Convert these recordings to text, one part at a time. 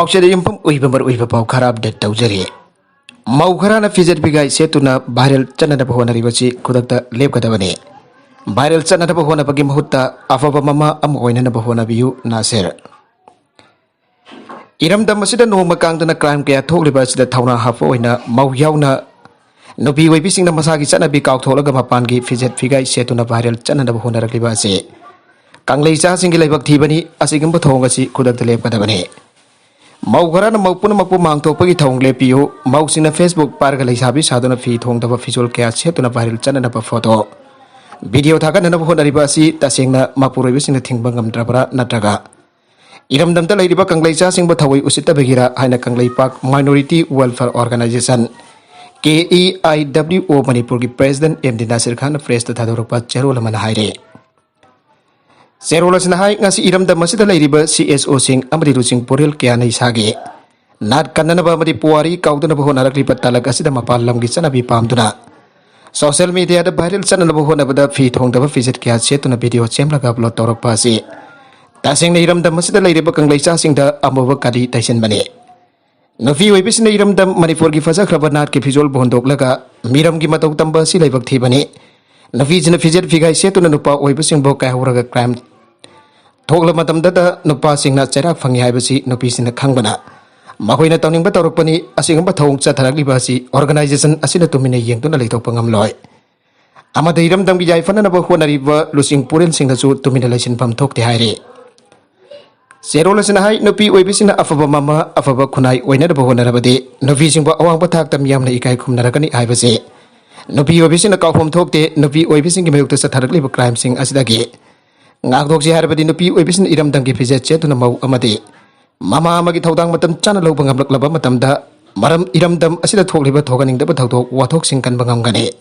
पाउचेद युम्फम उइबमर उइब पाउ खरा अपडेट तौजरी मौ खराना फिजेट बिगाई सेतुना भाइरल चन्नदब होनरिबची खुदक्ता लेपकदबने भाइरल चन्नदब होनबगी महुत्ता अफब ममा अम ओइननब होनबियु नासेर इरमदम मसिदा नोमा कांगदना क्राइम कया थोगलिबा सिदा थौना हाफो ओइना मौ याउना नुपी वैबिसिंगना मसागी चन्नबी काउथोलगा मपानगी फिजेट बिगाई सेतुना भाइरल चन्नदब होनरलिबा से कांगलै चासिंगी लाइबक थीबनी असिगंब थोंगसी खुदक्ता लेपकदबने मौ खराना मौ पुनमकपु मांगथोकपगी थौंग लेपियु मौसिना फेसबुक पारगा लैसाबी सादुना फी थोंगदब फिजुअल कया सेतुना भाइरल चन्नदब फोटो वीडियो थागननब होनरिबा असि तसेंगना मापुरोइबसिंगना थिंगबा ngamdrabra natraga इरमदमता लैरिबा कांगलै चासिंगबा थवै उसितबगिरा हाइना कांगलै पाक minority welfare organization KEIWO Manipur की president MD Nasir Khan press थादोरपा चेरोल मन हाइरे चेरोल असना हाइ ngasi इरमदम मसिदा लैरिबा CSO सिंग अमरि रुचिंग पोरेल कया नै सागे नाट कन्ननबा मदि पुवारी काउदनबा होनरक्लिबा तालक असिदा मपाल लमगी चनबी पामदुना सोशल मीडिया दा भाइरल चननबा होनबदा फी थोंगदबा फिजेट कया सेतुना वीडियो चेमलगा अपलोड तौरकपा असि तसेंगना इरमदम मसिदा लैरिबा कांगलै चासिंगदा अमबा कदी तैसनबने नुफी ओइबिसिना इरमदम मणिपुर की फजख्रबा नाट के फिजुअल बोंदोकलगा मिरम की मतौ तंबा सि लैबक थीबने नुफीजना फिजेट फिगाई सेतुना नुपा ओइबिसिंगबो कायहौरगा क्राइम थोगला मतमददा नुपासिंगना चैराक फंगी हाइबसी नुपीसिना खंगबना मखोइना तौनिंगबा तौरकपनी असिगंबा थौंग चथरकलिबा असि ऑर्गेनाइजेशन असिना तुमिना येंगतुना लैथोकपा ngamloi amada इरमदमगी याइफननबा होनरिबा लुसिंग पुरेल सिंगसु तुमिना लैसिनफम थोकते हाइरे सेरोलसना हाइ नुपी ओइबिसिना अफबा ममा अफबा खुनाइ ओइनरबा होनरबदे नुपीसिंबा अवांगबा थाकतम यामना इकाइ खुमनरकनि हाइबसे नुपी ओइबिसिना काउफम थोकते नुपी ओइबिसिंगी मयुक्ता चथरकलिबा क्राइम सिंग असिदगी ngakdok si harbadi nupi oibisin iramdam ki fijet chetuna mau amade mama amagi thaudang matam chana lobang amlaklaba matamda maram iramdam asida thokliba thoganingdaba thaudok wathok singkan bangamgane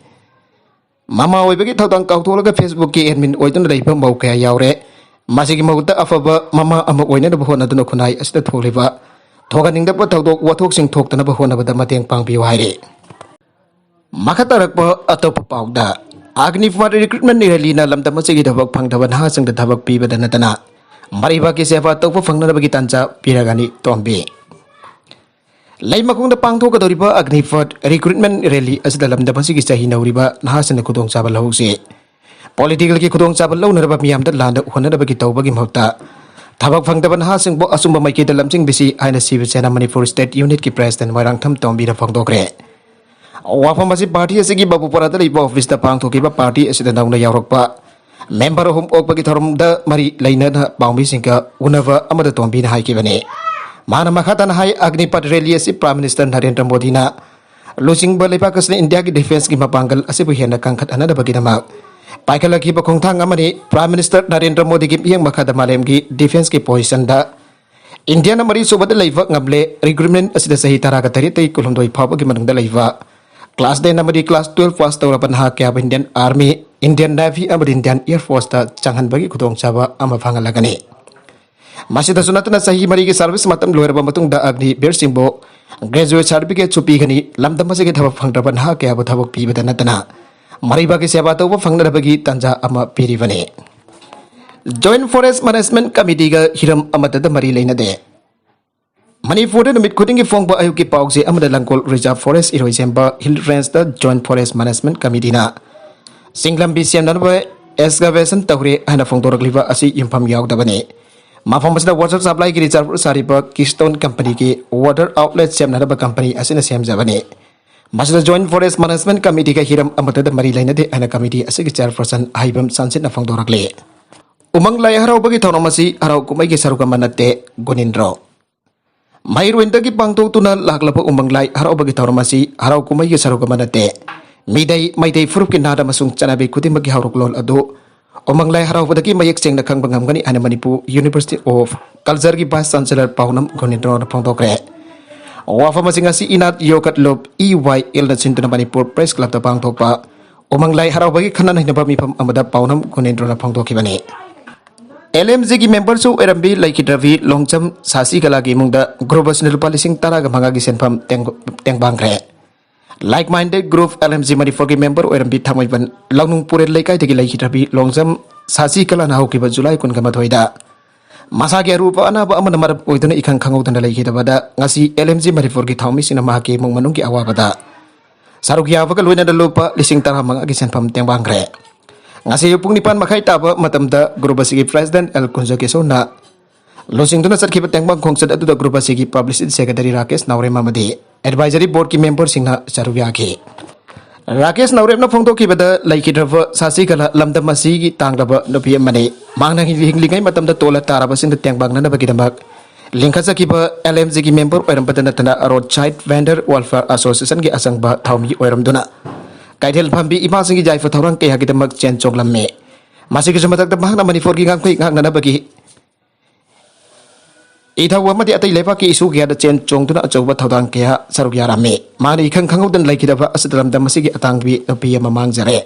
mama oibagi thaudang kautolaga facebook ki admin oiduna leiba mau kaya yaure masigi mauta afaba mama ama oina da bahona duna khunai asida thokliba thoganingdaba thaudok wathok sing thoktana bahona bada mateng pangbiu haire makatarakpa atopa pauda अग्निफर recruitment रैलीना लमदम मसिगी थबक फंगथब नहासंग थबक पीबद नतना मरिबा की सेवा तौप फंगनबगी तंजा पिरगानी तोंबी लैमखुंग पांगथोकदोरिबा अग्निफर रिक्रूटमेंट रैली असिदा लमदम मसिगी चाहि नौरिबा नहासन खुदोंग चाबल हौसे पॉलिटिकल की खुदोंग चाबल लौनरबा मियामदा लांद होनरबगी तौबगी महत्ता थबक फंगथब नहासंग बो असुंबा माइकेदा लमसिंग बिसी आइना शिवसेना मणिपुर स्टेट यूनिट की प्रेसिडेंट वारांगथम तोंबीरा फंगदोकरे वाफम असी पार्टी असिगी बाबूपरादा लैबा ऑफिस दा पांगथोकिबा पार्टी असिदा नौना यावरकपा मेंबर होम ओकबगी थरमदा मरी लैनना पांगबिसिंगा उनवा अमदा तोंबीना हाइकिबने माना मखाताना हाइ अग्निपथ रैली असी प्राइम मिनिस्टर नरेंद्र मोदी ना लुचिंगबा लेपाकसने इंडिया की डिफेंस की मपांगल असिबु हेना कंखत अनदबगिदमा पाइखलकी बखोंथांग अमनी प्राइम मिनिस्टर नरेंद्र मोदी की पियंग मखादा मालेम की डिफेंस की पोजीशन दा इंडिया ना मरी सुबद लैबा ngable रिक्रूटमेंट असिदा सही तरागा तरी तई कुलुमदोइ फाबगी मनंगदा लैबा क्लास 10 नंबर क्लास 12 पास तौरपन हा क्या इंडियन आर्मी इंडियन नेवी और इंडियन एयर फोर्स ता चंगनबगी खुदोंग चाबा अमा फांगलगने मासिदा सुनतना सही मरी की सर्विस मतम लोरबा मतुंग दा अग्नि बीर सिंबो ग्रेजुएट सर्टिफिकेट चुपीगनी लमदम मसिगी थबक फंगद्रबन हा क्या बो थबक पीबदा नतना मरिबा की सेवा तौब फंगनबगी तंजा अमा पीरिबने जॉइंट फॉरेस्ट मैनेजमेंट कमिटी का हिरम अमतदा मरी लेनदे मणिपुर नुमित खुदिंगी फोंगबा अयुकी पाउसे अमदा Langol reserve forest Iroisemba hill range दा जॉइंट फॉरेस्ट मैनेजमेंट कमिटी ना सिंगलंबी सेमनबा एक्सकवेशन तौरे हना फोंदोरकलिबा असि युमफम यावदबने माफम असदा वाटर सप्लाई की रिजर्व सारिबा किस्टोन कंपनी की वाटर आउटलेट सेमनबा कंपनी असिना सेमजबने मसदा जॉइंट फॉरेस्ट मैनेजमेंट कमिटी का हिरम अमतदा मरी लेनदे हना कमिटी असि चेयरपर्सन हाइबम संसित ना फोंदोरकले उमंग लाई हराउबगी थौनमसी हराउ कुमाई के सरुका मनते गुनिंद्रो माइरोइंदगी पांगथोक्तुना लाक्लबा उमंग लाई हराउबगी थौरमसी हराउ कुमाई के सरुका मनते मिदै मैदै फुरुप के नादा मसुंग चनाबे खुदिमगी हौरकलोल अदो उमंग लाई हराउबदगी मयेक सेंगना खंगबा ngamgani ana Manipur university of culture की वाइस चांसलर पाउनम गुनिंद्रो ना फोंदोकरे वाफमसिंग असि इनात योकत लोब EYL ना चिंतुना मणिपुर प्रेस क्लब दा पांगथोकपा उमंग लाई हराउबगी खनन हिनबा मिफम अमदा पाउनम गुनिंद्रो ना फोंदोकिबने LMG की मेंबर सु एरम्बी लाइकिद्रवी लोंगचम सासी कला की मुंगदा ग्रुप असने रुपा लिसिंग तरागा भांगा की सेनफम तेंगबांग्रे like minded group LMG Manipur की मेंबर एरम्बी थमोइबन लंगनुंग पुरे लेकाई तगी लाइकिद्रवी लोंगचम सासी कला ना होकिबा जुलाई 19 दा Masagi arupa anaba amana marap oiduna ikan khangaudan leikidabada ngasi LMG Manipur gi thaumi sina mahaki mong manung gi awabada sarugya baga loina da lupa lising tarha mga gi senpam tengbangre ngasi yupung nipan makai taba matamda grup sigi president El Kunja Kesona losing tuna sarkiba tengbang khongsad adu da grup sigi publicity secretary Rakesh Naurem amadi advisory board ki member singna sarugya ki Rakesh Naurem na phongto ki bada laikidraba sasi kala lamdam masigi tangraba nupi amane mangna hinglingai matamda tola taraba sing tengbang na bagi damak lingkasa ki ba LMG ki member oiram patana tana roadside vendor welfare association ki asang ba thaumi oiram duna kaithel phambi ima singi jaifa thorang ke hagi damak chen choklam me masigi sumatak da mahna Manipur ki ngangkoi ngangna bagi Itawa mati atai lepa ki isu kia da chen chong tuna achauba thaudang kia sarugya rame mani ikhang khangaudan laikidaba asadalam da masigi atangbi apiya mamang jare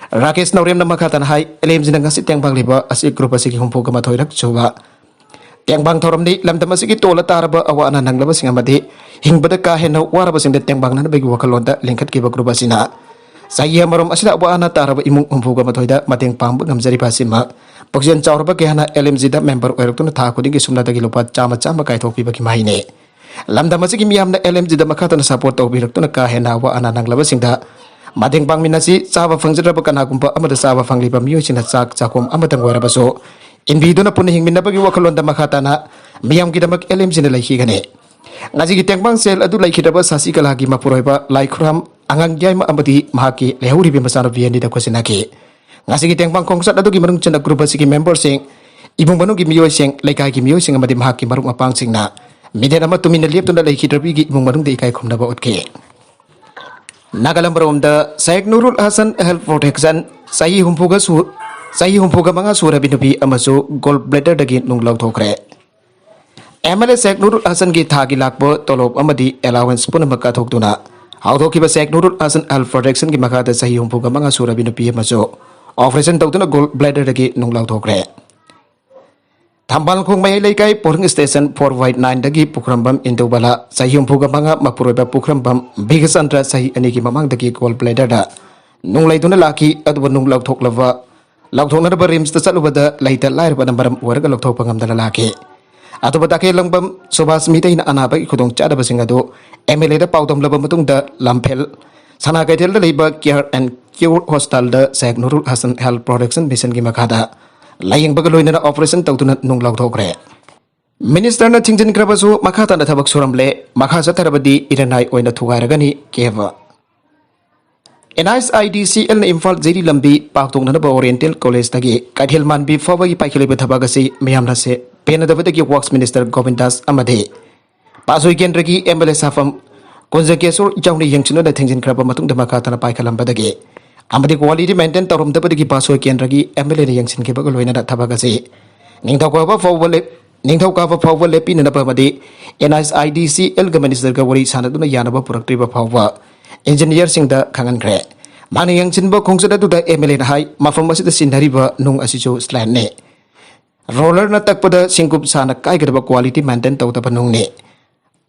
Rakesh Naurem na makatan hai LMG na ngasi tengbang liba asi grup asigi humpu ka mathoirak chuba tengbang thoram ni lamda masigi tola taraba awa ana nanglaba singamadi hingbada ka hena waraba singda tengbang na bagi wakalonda lingkat ki ba grup asina saya marom asila awa ana taraba imung humpu ka mathoida mateng pangba ngamjari pasima Pagsian chaurba ke hana LMG da member oirak tuna tha kuding ki sumna dagi lupa chama kai thokpi ba ki mahine lamda masigi miyam na LMG da makata na support to birak tuna ka hena wa ana nanglaba singda mateng pang minasi chaba fangjra ba kana kumpa amada chaba fangli ba miyo sina chak chakom amatang oiraba so inbi duna pun hingmin na bagi wakalon da makata na miyam ki damak LMG na laiki gane ngaji ki tengbang sel adu laiki da ba sasi kala gi mapuroi ba laikhuram angang gyai ma amadi mahaki lehuri bi masana biani da kwasinaki ngasi ki tengbang khongsat adu ki manung chanda group asigi member sing ibung manung ki miyoi sing laikai ki miyoi sing amadi mahaki marung apang sing na midena ma tumina liep tunda laiki drabi ki ibung manung de ikai khumna ba utke Nagalam barom da Syed Nurul Hasan Health Protection sahi humpuga mga sura binubi amaso gallbladder dagi nung law thokre MLA Syed Nurul Hasan gi thagi lakbo tolop amadi allowance pun maka thokduna hawthoki ba Syed Nurul Hasan Health Protection gi makata sahi humpuga mga sura binubi amaso operation tawtuna gallbladder dagi nung law thokre Thambal khong mai laikai polling station 4/9 dagi pukrambam indobala sahi humpuga mga mapuroba pukrambam bigasandra sahi anigi mamang dagi gallbladder da nung laituna laki adu nung law thoklava law thokna ba rims ta chalubada laita lair ba nambaram warga law thok pangam da laki atu batake langbam sobas mitai na anaba ki khudong chada ba singado MLA da paudom laba matung da lampel sana kaitel da leiba care and cure hostel da Syed Nurul Hasan Health Protection Mission gi makada laying bagaloina na operation tawtuna nung law thokre Minister na Tingjin Krabasu makata na tabak suramle makasa tarabadi iranai oina thugairagani keva NISIDCL na Imphal JD Lambi paktong na ba Oriental College tagi kaithil manbi fawagi paikilib thabagasi mayam na se penadabadagi Works Minister Govindas Amade pasoi kendragi MLA safam Kunja Kesur jawni yangchino da Tingjin Kraba matung da makata na paikalambadagi amadi quality maintain tarum dabadagi pasoi kendragi MLA na yangsin ke bagaloina da thabagasi ningthaw ka ba fawwa lepi na ba madi NISIDCL ga Minister ga wari sanaduna yanaba purakti ba fawwa engineer singda kangan kre mani yang chinba khongsada du da MLA na hai mafam asida sinhari ba nung asicho slan ne roller na takpada singkup sana kai gadaba quality maintain taw ta panung ne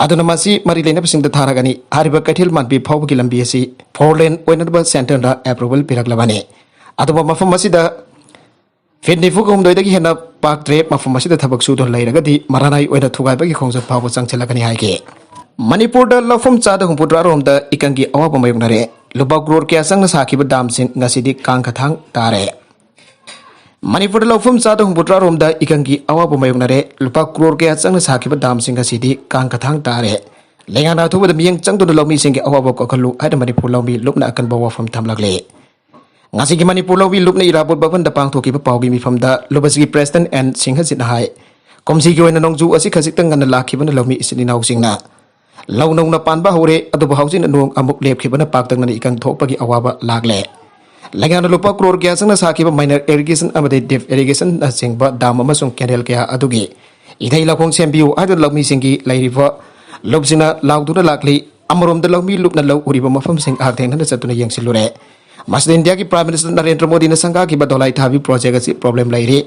aduna masi mari lena singda tharagani hariba kaithil manbi phawba ki lambi asi 4 lane oina ba center na approval piraklabane aduba mafam asida Fitnifu kum doi dagi hena pak trip mafam asida thabak su don lairagadi maranai oina thugai ba ki khongsa phawba changchelakani haike Manipur da lafum chada humputra rom da ikangi awaba mayungnare lupa crore kya sang na sakiba dam sin ngasidi kangkathang tare Manipur da lafum chada humputra rom da ikangi awaba mayungnare lupa crore kya sang na sakiba dam sin ngasidi kangkathang tare lenga na thuba da miyang changdu da lawmi singi awaba ko khalu ada Manipur lawmi lupna akan bawa fam thamlagle ngasigi Manipur lawmi lupna irabot baban da pangthoki ba pawgi mi fam da lubasigi president and singhasit na hai komsi gi oina nongju asi khasik tang na lakhiba na lawmi isini naw singna Lau nong na panba hore adu bahausin nung amuk lep khibana paktang na ikang thokpagi awaba lagle lagana lupa crore kya sang na sakiba minor irrigation amade deep irrigation na singba dam amasung canal kya adugi idai lakong sembiu adu lawmi singi lairiba lobsina lauduna lakli amarom da lawmi lupna law uriba mafam sing akteng na satuna yang silure mas India ki Prime Minister Narendra Modi na sangka ki badolai thabi project asi problem lairi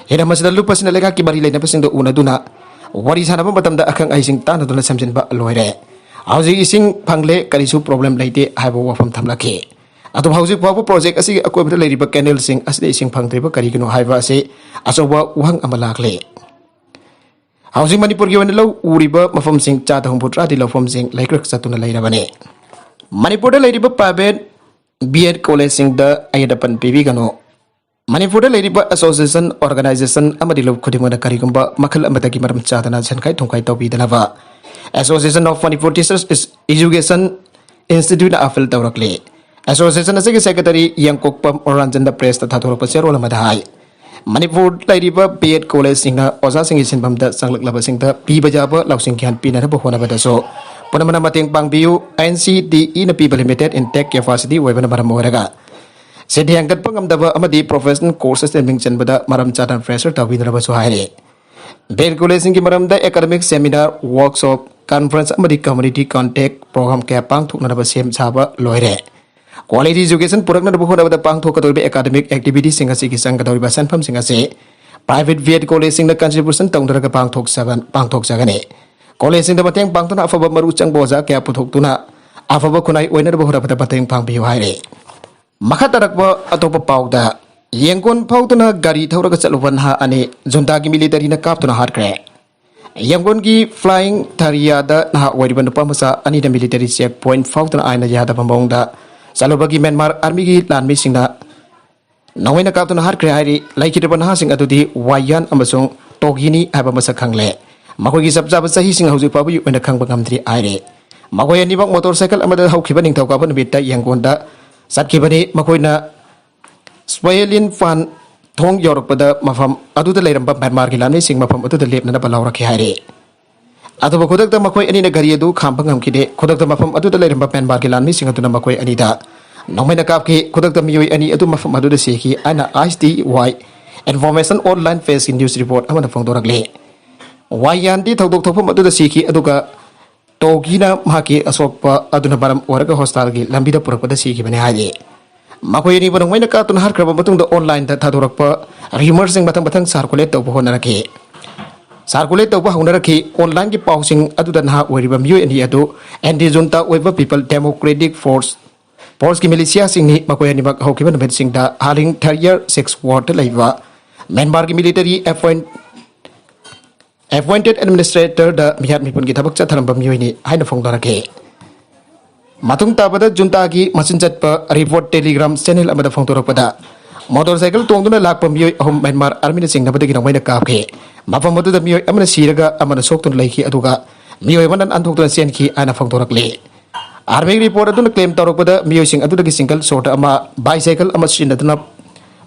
hena masda lupa sina lega ki bari laina pasing do una duna wari sana ba matam da akang aising tan dona samjin ba loire hauji ising phangle karisu problem laite haibo wafam thamlake atu hauji pawa project asi akoi bita lairi ba canal sing asde ising phangtre ba kari kino haiba ase asoba wang amalakle Housing Manipur given low Uriba Mafum Sing Chatahum Putrati Lofum Sing like Satuna Lairabane. Manipur Ladybug Pabet B.Ed College Sing the Ayadapan Pivigano. Manipur Ladybug Association Organization Amadilo Kudimana Karigumba Makal Amataki Maram Chatana Sankai Tonkai Topi the Lava. Association of Manipur Teachers is Education Institute Afil Taurakli. Association Secretary Yang Kokpam Oranjan the Press the Tato Pasero Madai. Manipur Ladiba B.Ed College Singa Oza Sing is in Bamda Sanglak Labasing the P. Bajaba Lausing Can Pina Bohona Badaso. Panamana Mating Pangbiu NCD in a people limited in tech capacity Webana Maramoraga. Said Yang Pangam Dava Amadi professional courses and Minchen Bada Maram Chatan Fresher Tawin Rabasohari. B.Ed College Singi Maram the academic seminar workshop conference Amadi community contact program Kapang to Nabasem Saba Loire. Quality education Purakna Buhura the Pang Tokato academic activities Singasi Sangatori Basan from Singase. Private B.Ed College in the contribution Tonga Pang Tok Sagane. College in the Batang Pangtona Afaba Maruchang Boza Kaputuna Afaba Kunai Winner Buhura the Batang Pang Bihire. Makatarakwa Atopa Pauda Yangon Pautuna Gari Taurakasaluvanha Ane Zundagi military na Kaptuna Hardcre. Yangongi flying Tariada Naha Wadiban Pamasa Anita military checkpoint Fautuna Aina Yada Pambonda. Salubagi Myanmar Army land missing na Nawina Captain Hardcre like it upon housing at the Wayan Amazon Togini Abamasa Kangle. Makogi Sabzaba Sahising House Pabu when the Kangbangam 3 Ire. Makoya Nibak motorcycle Amada Hokibaning Tokapan Bita Yangonda Satkibani Makoina Swayelin Fan Tong Yorpada Mafam Adu the Leramba Myanmar land missing Mafam to the Lip Nabalaura Kihare. Adu Kodak the Makoi Anina Gariadu Kampangam Kide Kodak the Mafam Adu the Leramba Myanmar land missing to the Makoi Anida. Nomena Kapki Kodak the Mui any Adu Mafam Adu the Seki Anna ISDY Information Online Face in News Report Amana Fondoragle. Wayanti Todok Topum Adu the Seki Aduka Togina Maki Asopa Aduna Baram Oraga Hostalgi Lambida Purapa the Seki Benehadi. Makoi ni Banong Wena Katun Harkrabamatung the online that Tadurapa Remersing Batang Sarculate of Honaraki. Circulate over Hunaraki online pausing Adudanha where Mu and Yadu and the Junta over People Democratic Force. Polski militia sing Makoyanibak Hokivan Medsing the Haring Terrier 6 Water Lava. Myanmar military appointed administrator the Mihat Mipun Gitabak Chataramba Muini Hainafong Darake. Matung Tabada Juntagi Masinjat report telegram channel Amada Fongtorapada. Motorcycle Tonguna Lapa Mu home Myanmar Army sing Nabadi Wena Kape. Mafamoto the Mu Amana Siraga Amana Sokton Laki Aduga. Mu Evan and Antok Senki Anna Fongtorakle. Army reported to claim Toropada musing Aduki single sort ama bicycle a machine at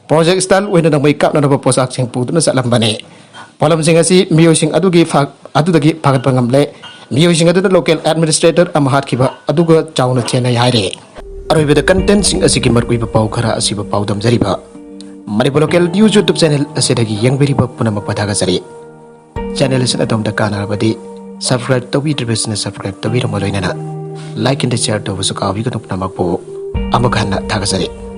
project style when the wake up of possessing Putuna Salambane. Polam Singasi musing Adugi Adudagi Pagapangamle, musing the local administrator Amahatkiba Aduga Chowna Chena Yare. Are with the contents in a Sikimar Wiba Paukara Asiba Paudam Zariba. Manipur local news YouTube channel Asedagi Young Veriba Punama Patagasari. Channel is at the Kana Badi. Subscribe to Twitter business, subscribe to Vita Molina. Like and share to Vasuka Vikanupnamapo, Amakana Tagasari.